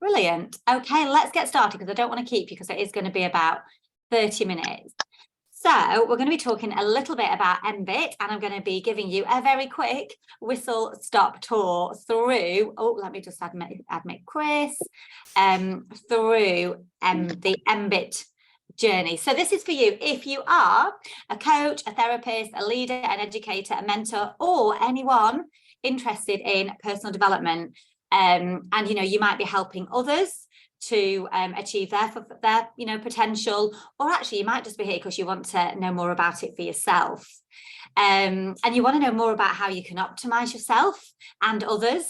Brilliant. Okay, let's get started because I don't want to keep you because it is going to be about 30 minutes. So we're going to be talking a little bit about mBIT, and I'm going to be giving you a very quick whistle-stop tour through, let me just admit Chris, through the mBIT journey. So this is for you if you are a coach, a therapist, a leader, an educator, a mentor, or anyone interested in personal development. And you might be helping others to achieve their potential, or actually you might just be here because you want to know more about it for yourself, and you want to know more about how you can optimize yourself and others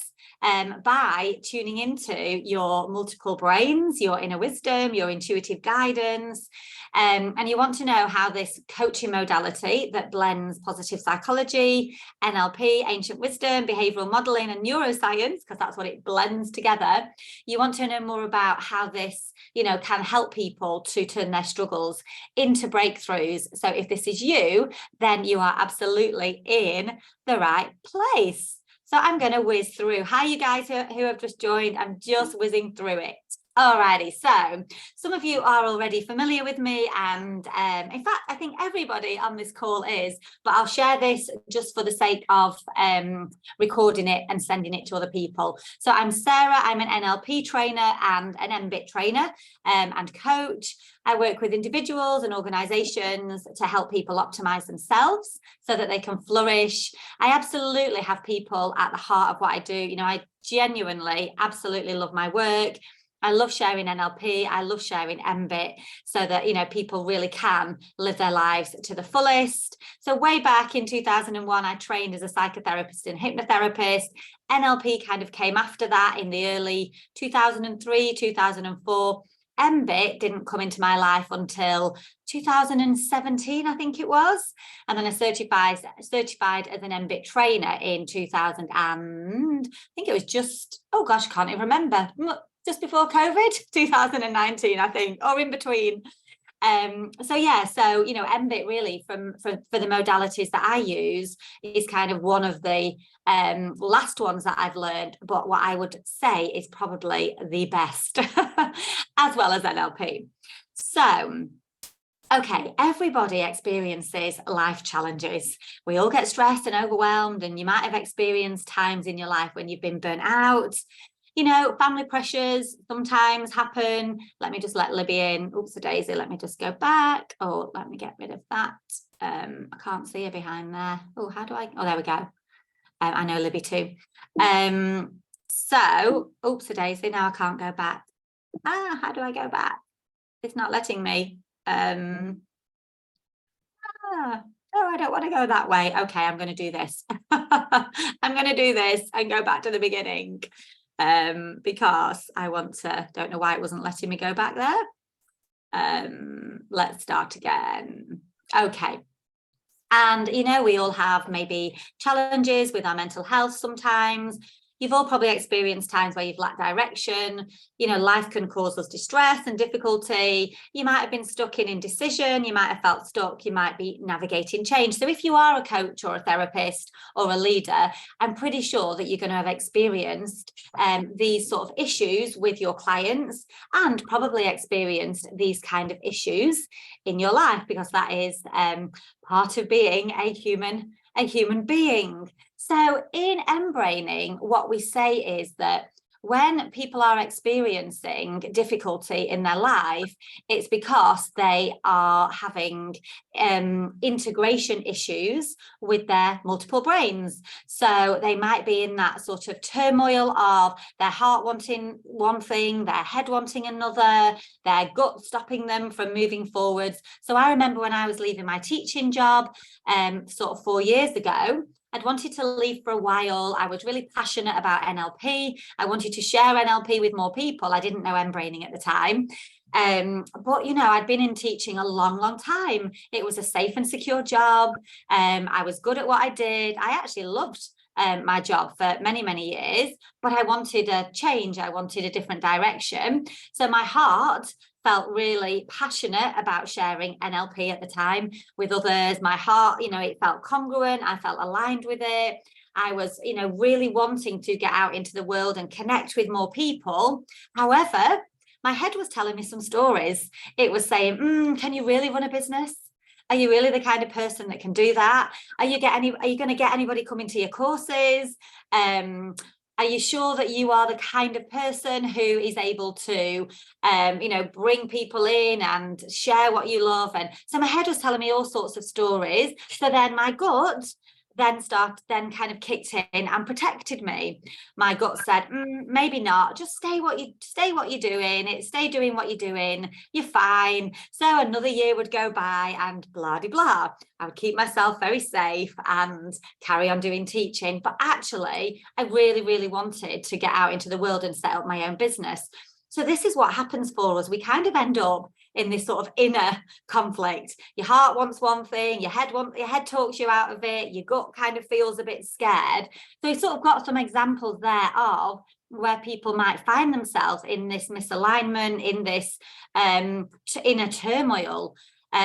by tuning into your multiple brains, your inner wisdom, your intuitive guidance, and you want to know how this coaching modality that blends positive psychology, NLP, ancient wisdom, behavioral modeling, and neuroscience, because that's what it blends together. You want to know more about how this, can help people to turn their struggles into breakthroughs. So if this is you, then you are absolutely in the right place. So I'm going to whiz through. Hi, you guys who have just joined. I'm just whizzing through it. Alrighty, so some of you are already familiar with me, and in fact, I think everybody on this call is, but I'll share this just for the sake of recording it and sending it to other people. So I'm Sarah, I'm an NLP trainer and an mBIT trainer and coach. I work with individuals and organizations to help people optimize themselves so that they can flourish. I absolutely have people at the heart of what I do. I genuinely absolutely love my work. I love sharing NLP. I love sharing mBIT so that, people really can live their lives to the fullest. So way back in 2001, I trained as a psychotherapist and hypnotherapist. NLP kind of came after that in the early 2003, 2004. mBIT didn't come into my life until 2017, I think it was. And then I certified as an mBIT trainer in 2000 and I think it was just, I can't even remember. Just before COVID, 2019, I think, or in between. So mBIT really for the modalities that I use is kind of one of the last ones that I've learned, but what I would say is probably the best, as well as NLP. So, okay, everybody experiences life challenges. We all get stressed and overwhelmed, and you might have experienced times in your life when you've been burnt out. Family pressures sometimes happen. Let me just let Libby in. Oops, a daisy. Let me just go back. Oh, let me get rid of that. I can't see her behind there. Oh, how do I? Oh, there we go. I know Libby too. So, oops, a daisy. Now I can't go back. How do I go back? It's not letting me. Oh, I don't want to go that way. Okay, I'm going to do this. I'm going to do this and go back to the beginning. Because I want to, don't know why it wasn't letting me go back there. Let's start again. Okay. And, we all have maybe challenges with our mental health sometimes. You've all probably experienced times where you've lacked direction. Life can cause us distress and difficulty. You might have been stuck in indecision. You might have felt stuck. You might be navigating change. So if you are a coach or a therapist or a leader, I'm pretty sure that you're going to have experienced these sort of issues with your clients, and probably experienced these kind of issues in your life, because that is part of being a human being. So in mBraining, what we say is that when people are experiencing difficulty in their life, it's because they are having integration issues with their multiple brains. So they might be in that sort of turmoil of their heart wanting one thing, their head wanting another, their gut stopping them from moving forwards. So I remember when I was leaving my teaching job sort of 4 years ago, I'd wanted to leave for a while. I was really passionate about NLP. I wanted to share NLP with more people. I didn't know mBraining at the time. But, I'd been in teaching a long time. It was a safe and secure job. I was good at what I did. I actually loved my job for many years, but I wanted a change. I wanted a different direction. So my heart felt really passionate about sharing NLP at the time with others. My heart, it felt congruent. I felt aligned with it. I was, really wanting to get out into the world and connect with more people. However, my head was telling me some stories. It was saying, can you really run a business? Are you really the kind of person that can do that? Are you going to get anybody coming to your courses? Are you sure that you are the kind of person who is able to, bring people in and share what you love? And so my head was telling me all sorts of stories. So then my gut then kind of kicked in and protected me. My gut said, maybe not, just stay what you're doing, stay doing what you're doing, you're fine. So another year would go by and blah de blah. I would keep myself very safe and carry on doing teaching. But actually, I really, really wanted to get out into the world and set up my own business. So this is what happens for us. We kind of end up in this sort of inner conflict. Your heart wants one thing, your head talks you out of it, your gut kind of feels a bit scared. So we've sort of got some examples there of where people might find themselves in this misalignment, in this inner turmoil.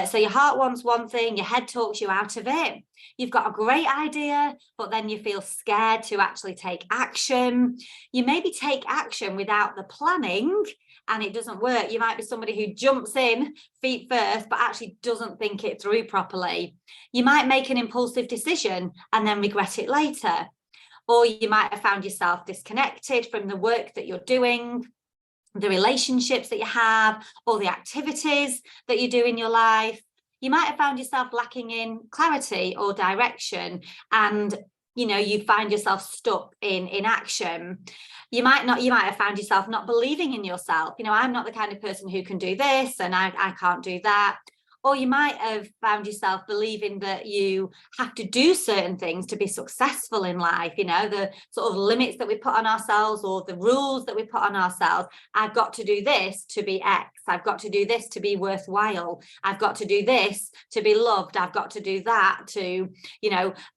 So your heart wants one thing, your head talks you out of it. You've got a great idea, but then you feel scared to actually take action. You maybe take action without the planning and it doesn't work. You might be somebody who jumps in feet first, but actually doesn't think it through properly. You might make an impulsive decision and then regret it later. Or you might have found yourself disconnected from the work that you're doing, the relationships that you have, or the activities that you do in your life. You might have found yourself lacking in clarity or direction, and you find yourself stuck in inaction. You might have found yourself not believing in yourself. I'm not the kind of person who can do this, and I can't do that. Or you might have found yourself believing that you have to do certain things to be successful in life, the sort of limits that we put on ourselves or the rules that we put on ourselves. I've got to do this to be X. I've got to do this to be worthwhile. I've got to do this to be loved. I've got to do that to,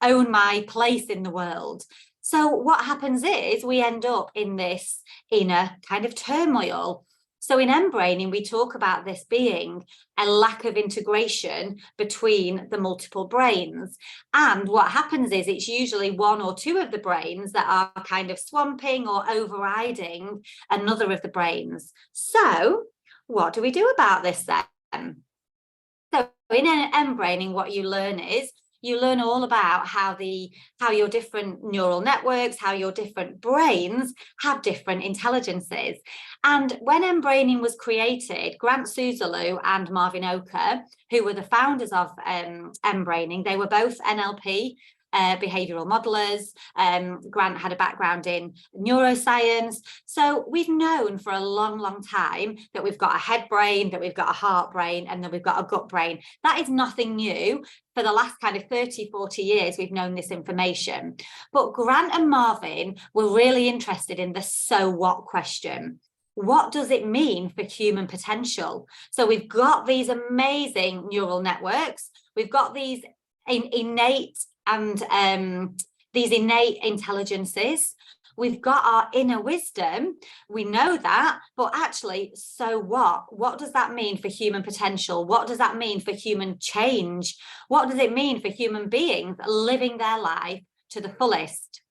own my place in the world. So what happens is we end up in this inner kind of turmoil. So in mBraining, we talk about this being a lack of integration between the multiple brains. And what happens is it's usually one or two of the brains that are kind of swamping or overriding another of the brains. So what do we do about this then? So in mBraining, what you learn is you learn all about how your different neural networks, how your different brains have different intelligences. And when mBraining was created, Grant Suzalu and Marvin Oka, who were the founders of mBraining, they were both NLP behavioral modelers. Grant had a background in neuroscience. So we've known for a long, long time that we've got a head brain, that we've got a heart brain, and that we've got a gut brain. That is nothing new. For the last kind of 30, 40 years, we've known this information. But Grant and Marvin were really interested in the so what question. What does it mean for human potential? So we've got these amazing neural networks. We've got these innate intelligences. We've got our inner wisdom. We know that, but actually, so what? What does that mean for human potential? What does that mean for human change? What does it mean for human beings living their life to the fullest?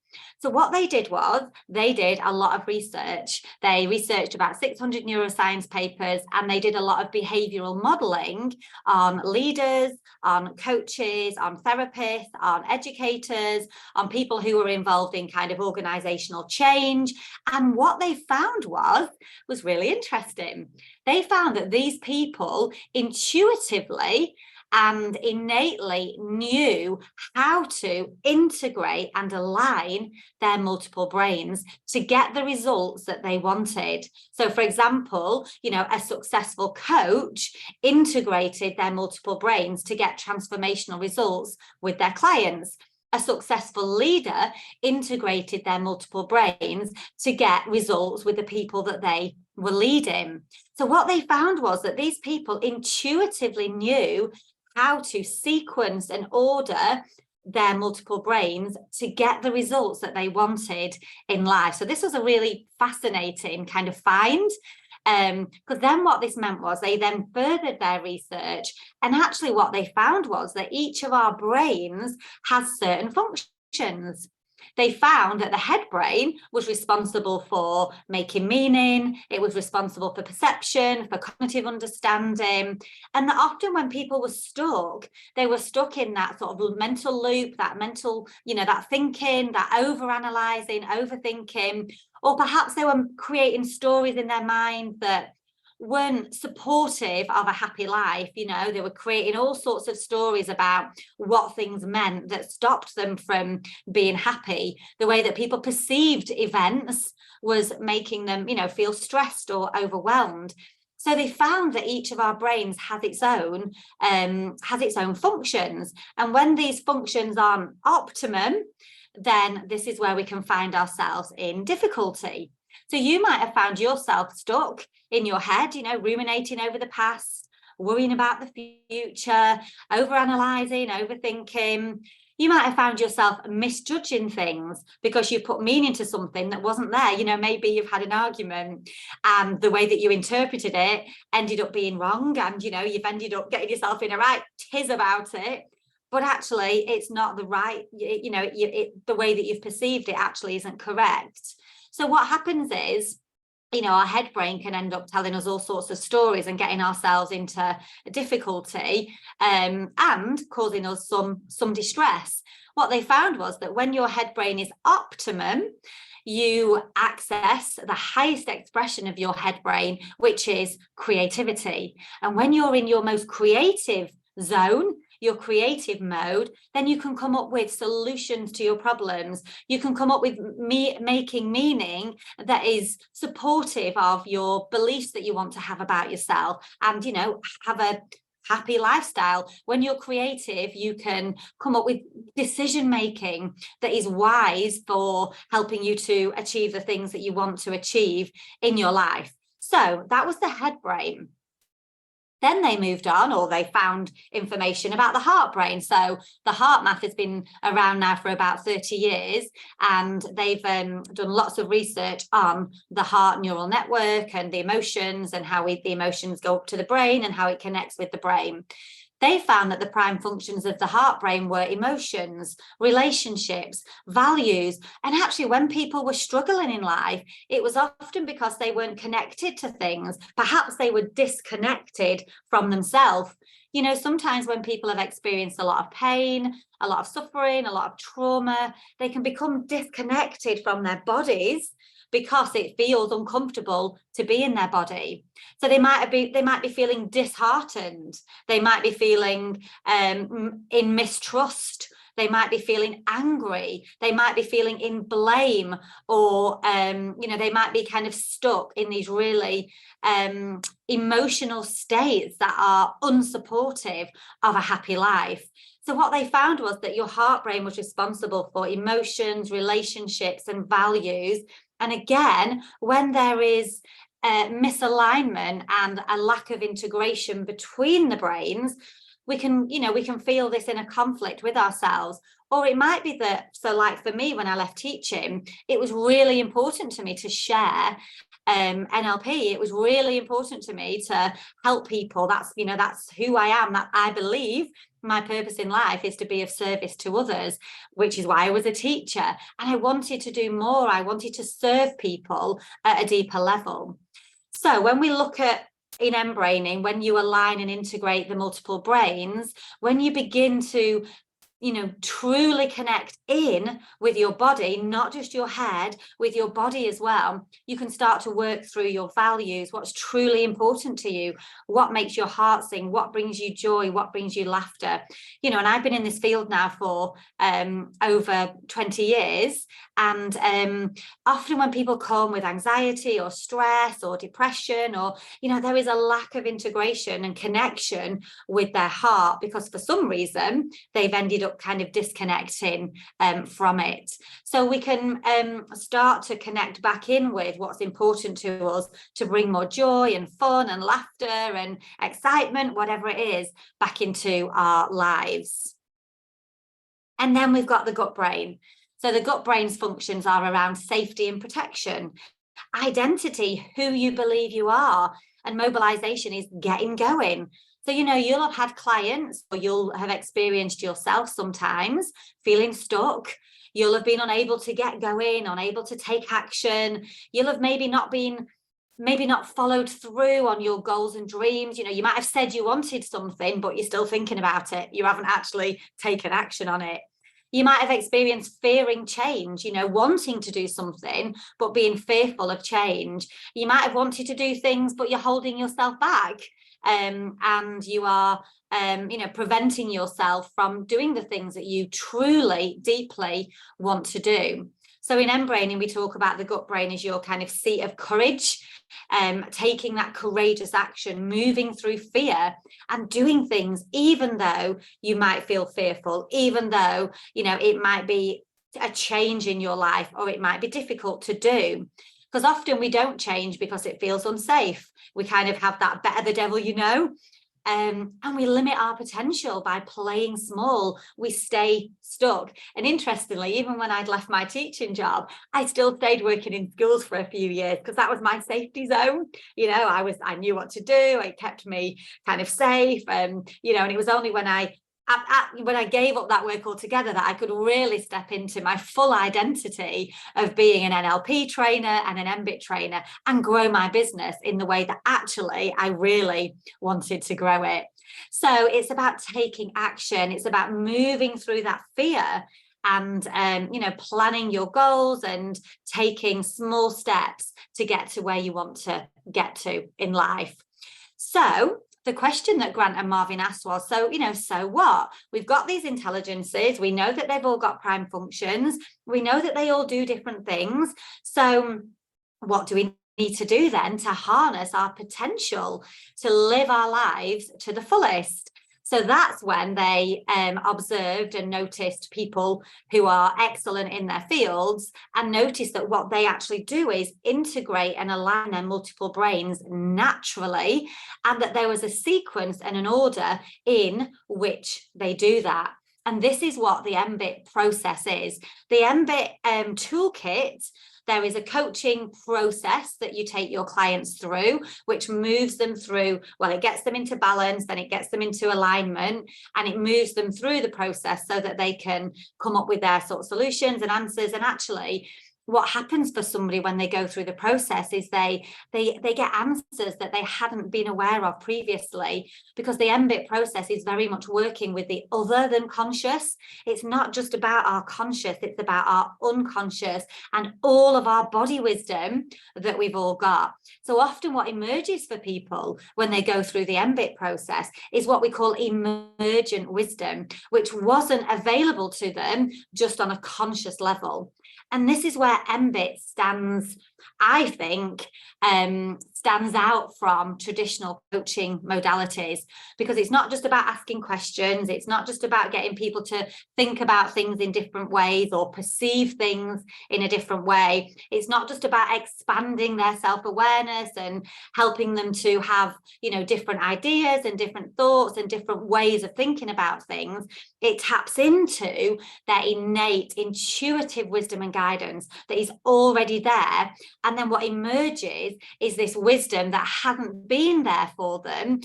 So what they did was they did a lot of research. They researched about 600 neuroscience papers, and they did a lot of behavioral modeling on leaders, on coaches, on therapists, on educators, on people who were involved in kind of organizational change. And what they found was really interesting. They found that these people intuitively and innately knew how to integrate and align their multiple brains to get the results that they wanted. So, for example, a successful coach integrated their multiple brains to get transformational results with their clients. A successful leader integrated their multiple brains to get results with the people that they were leading. So what they found was that these people intuitively knew how to sequence and order their multiple brains to get the results that they wanted in life. So this was a really fascinating kind of find, because then what this meant was they then furthered their research, and actually what they found was that each of our brains has certain functions. they found that the head brain was responsible for making meaning, it was responsible for perception, for cognitive understanding, and that often when people were stuck, they were stuck in that sort of mental loop, that mental, that thinking, that overanalyzing, overthinking, or perhaps they were creating stories in their mind that weren't supportive of a happy life. They were creating all sorts of stories about what things meant that stopped them from being happy. The way that people perceived events was making them, feel stressed or overwhelmed. So they found that each of our brains has its own functions. And when these functions aren't optimum, then this is where we can find ourselves in difficulty. So you might have found yourself stuck in your head, ruminating over the past, worrying about the future, overanalyzing, overthinking. You might have found yourself misjudging things because you put meaning to something that wasn't there. Maybe you've had an argument and the way that you interpreted it ended up being wrong, and you've ended up getting yourself in a right tiz about it. But actually, it's not the right, the way that you've perceived it actually isn't correct. So what happens is, our head brain can end up telling us all sorts of stories and getting ourselves into difficulty and causing us some distress. What they found was that when your head brain is optimum, you access the highest expression of your head brain, which is creativity. And when you're in your most creative zone, your creative mode, then you can come up with solutions to your problems. You can come up with making meaning that is supportive of your beliefs that you want to have about yourself, and have a happy lifestyle. When you're creative, you can come up with decision making that is wise for helping you to achieve the things that you want to achieve in your life. So that was the head brain. Then they moved on, or they found information about the heart brain. So the heart math has been around now for about 30 years, and they've done lots of research on the heart neural network and the emotions, and how the emotions go up to the brain and how it connects with the brain. They found that the prime functions of the heart brain were emotions, relationships, values. And actually, when people were struggling in life, it was often because they weren't connected to things. Perhaps they were disconnected from themselves. Sometimes when people have experienced a lot of pain, a lot of suffering, a lot of trauma, they can become disconnected from their bodies because it feels uncomfortable to be in their body. So they might be feeling disheartened. They might be feeling in mistrust. They might be feeling angry. They might be feeling in blame, or they might be kind of stuck in these really emotional states that are unsupportive of a happy life. So what they found was that your heart brain was responsible for emotions, relationships, and values. And again, when there is misalignment and a lack of integration between the brains, we can feel this in a conflict with ourselves. Or it might be that, so like for me, when I left teaching, it was really important to me to share NLP. It was really important to me to help people. That's who I am. That I believe my purpose in life is to be of service to others, which is why I was a teacher. And I wanted to do more. I wanted to serve people at a deeper level. So when we look at in mBraining, when you align and integrate the multiple brains, when you begin to truly connect in with your body, not just your head, with your body as well, you can start to work through your values, what's truly important to you, what makes your heart sing, what brings you joy, what brings you laughter. And I've been in this field now for over 20 years. And often when people come with anxiety or stress or depression, or, there is a lack of integration and connection with their heart, because for some reason they've ended up kind of disconnecting from it. So we can start to connect back in with what's important to us to bring more joy and fun and laughter and excitement, whatever it is, back into our lives. And then we've got the gut brain. So the gut brain's functions are around safety and protection, identity, who you believe you are, and mobilization is getting going. So, you'll have had clients, or you'll have experienced yourself sometimes feeling stuck. You'll have been unable to get going, unable to take action. You'll have maybe not followed through on your goals and dreams. You might have said you wanted something, but you're still thinking about it. You haven't actually taken action on it. You might have experienced fearing change, wanting to do something, but being fearful of change. You might have wanted to do things, but you're holding yourself back. And you are, preventing yourself from doing the things that you truly, deeply want to do. So in mBraining, we talk about the gut brain as your kind of seat of courage, taking that courageous action, moving through fear and doing things, even though you might feel fearful, even though, it might be a change in your life, or it might be difficult to do. Because often we don't change because it feels unsafe. We kind of have that better the devil, and we limit our potential by playing small. We stay stuck. And interestingly, even when I'd left my teaching job, I still stayed working in schools for a few years because that was my safety zone. I knew what to do. It kept me kind of safe. And it was only when I gave up that work altogether that I could really step into my full identity of being an NLP trainer and an mBIT trainer and grow my business in the way that actually I really wanted to grow it. So it's about taking action. It's about moving through that fear and, planning your goals and taking small steps to get to where you want to get to in life. So the question that Grant and Marvin asked was, so what? We've got these intelligences. We know that they've all got prime functions. We know that they all do different things. So what do we need to do then to harness our potential to live our lives to the fullest? So that's when they observed and noticed people who are excellent in their fields and noticed that what they actually do is integrate and align their multiple brains naturally, and that there was a sequence and an order in which they do that. And this is what the mBIT process is. The mBIT toolkit, there is a coaching process that you take your clients through, which moves them through, it gets them into balance, then it gets them into alignment, and it moves them through the process so that they can come up with their sort of solutions and answers. And actually, what happens for somebody when they go through the process is they get answers that they hadn't been aware of previously, because the mBIT process is very much working with the other than conscious. It's not just about our conscious, it's about our unconscious and all of our body wisdom that we've all got. So often what emerges for people when they go through the mBIT process is what we call emergent wisdom, which wasn't available to them just on a conscious level. And this is where mBIT stands, I think, stands out from traditional coaching modalities, because it's not just about asking questions. It's not just about getting people to think about things in different ways or perceive things in a different way. It's not just about expanding their self-awareness and helping them to have, different ideas and different thoughts and different ways of thinking about things. It taps into their innate intuitive wisdom and guidance that is already there. And then what emerges is this wisdom that hasn't been there for them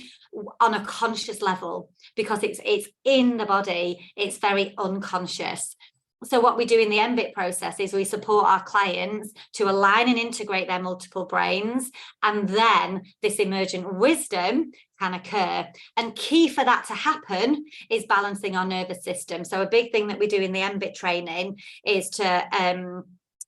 on a conscious level, because it's in the body, it's very unconscious. So what we do in the mBIT process is we support our clients to align and integrate their multiple brains, and then this emergent wisdom can occur. And key for that to happen is balancing our nervous system. So a big thing that we do in the mBIT training is to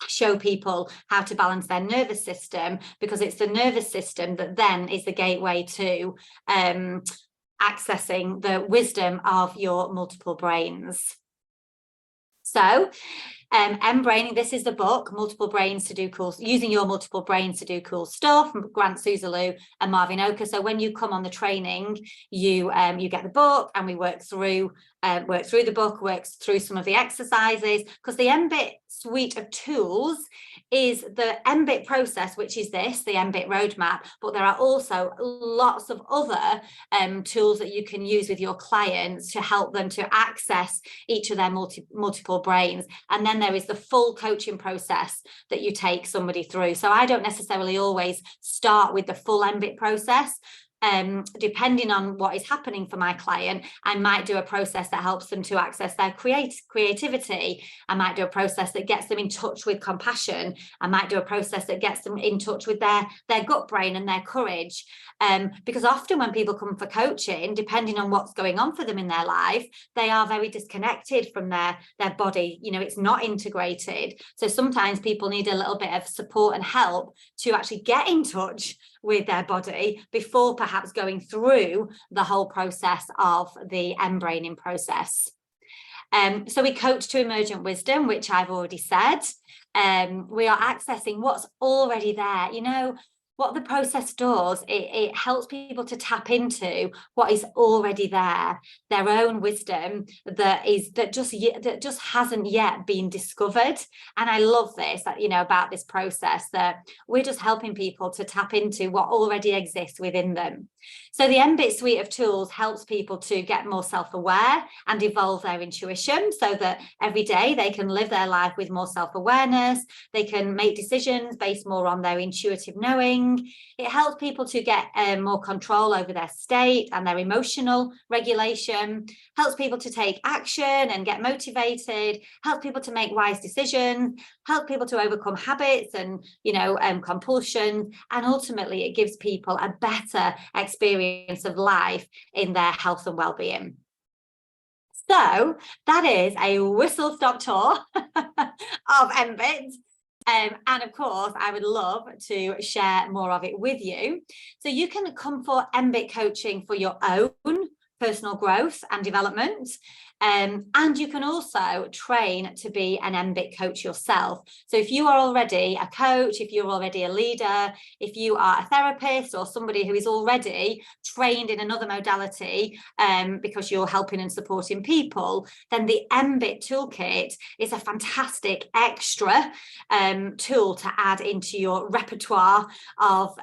show people how to balance their nervous system, because it's the nervous system that then is the gateway to accessing the wisdom of your multiple brains. So mBraining, this is the book, Multiple Brains to Do Cool, Using Your Multiple Brains to Do Cool Stuff, from Grant Suzalu and Marvin Oka. So when you come on the training, you get the book, and we work through the book, works through some of the exercises, because the mBIT suite of tools is the mBIT process, which is the mBIT roadmap, but there are also lots of other tools that you can use with your clients to help them to access each of their multiple brains. And then there is the full coaching process that you take somebody through. So I don't necessarily always start with the full mBIT process. depending on what is happening for my client, I might do a process that helps them to access their creativity. I might do a process that gets them in touch with compassion. I might do a process that gets them in touch with their gut brain and their courage. Because often when people come for coaching, depending on what's going on for them in their life, they are very disconnected from their body. You know, it's not integrated. So sometimes people need a little bit of support and help to actually get in touch with their body before perhaps going through the whole process of the mBraining process. So we coach to emergent wisdom, which I've already said. We are accessing what's already there. You know, what the process does, it helps people to tap into what is already there, their own wisdom that just hasn't yet been discovered. And I love this, you know, about this process, that we're just helping people to tap into what already exists within them. So the mBIT suite of tools helps people to get more self-aware and evolve their intuition, so that every day they can live their life with more self-awareness. They can make decisions based more on their intuitive knowing. It helps people to get more control over their state and their emotional regulation, helps people to take action and get motivated, helps people to make wise decisions, helps people to overcome habits and, you know, compulsion. And ultimately, it gives people a better experience of life in their health and well-being. So that is a whistle-stop tour of mBIT. And of course, I would love to share more of it with you. So you can come for mBIT coaching for your own personal growth and development. And you can also train to be an mBIT coach yourself. So if you are already a coach, if you're already a leader, if you are a therapist or somebody who is already trained in another modality, because you're helping and supporting people, then the mBIT toolkit is a fantastic extra tool to add into your repertoire of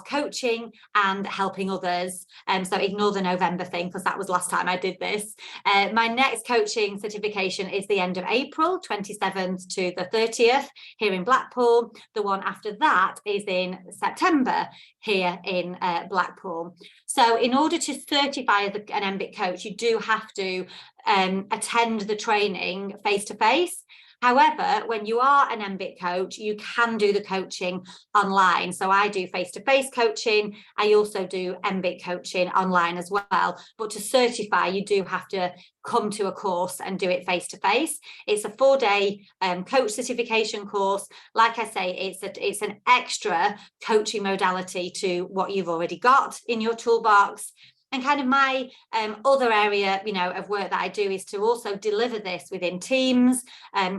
coaching and helping others. So ignore the November thing, because that was last time I did this. My next coaching certification is the end of April, 27th to the 30th here in Blackpool. The one after that is in September here in Blackpool. So in order to certify as an mBIT coach, you do have to attend the training face-to-face. However, when you are an mBIT coach, you can do the coaching online. So I do face-to-face coaching. I also do mBIT coaching online as well. But to certify, you do have to come to a course and do it face-to-face. It's a 4-day coach certification course. Like I say, it's an extra coaching modality to what you've already got in your toolbox. And kind of my other area, you know, of work that I do is to also deliver this within teams,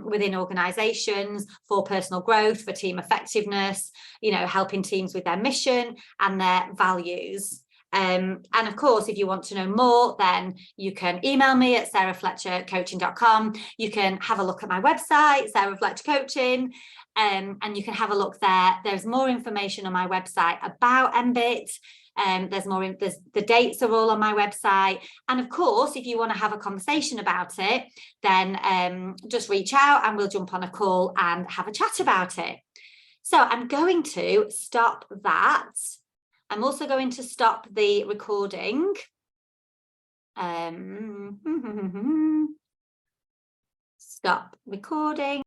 within organizations, for personal growth, for team effectiveness, you know, helping teams with their mission and their values. And of course, if you want to know more, then you can email me at sarahfletchercoaching.com. You can have a look at my website, Sarah Fletcher Coaching, and you can have a look there. There's more information on my website about mBIT. The dates are all on my website. And of course, if you want to have a conversation about it, then just reach out and we'll jump on a call and have a chat about it. So I'm going to stop that. I'm also going to stop the recording. Stop recording.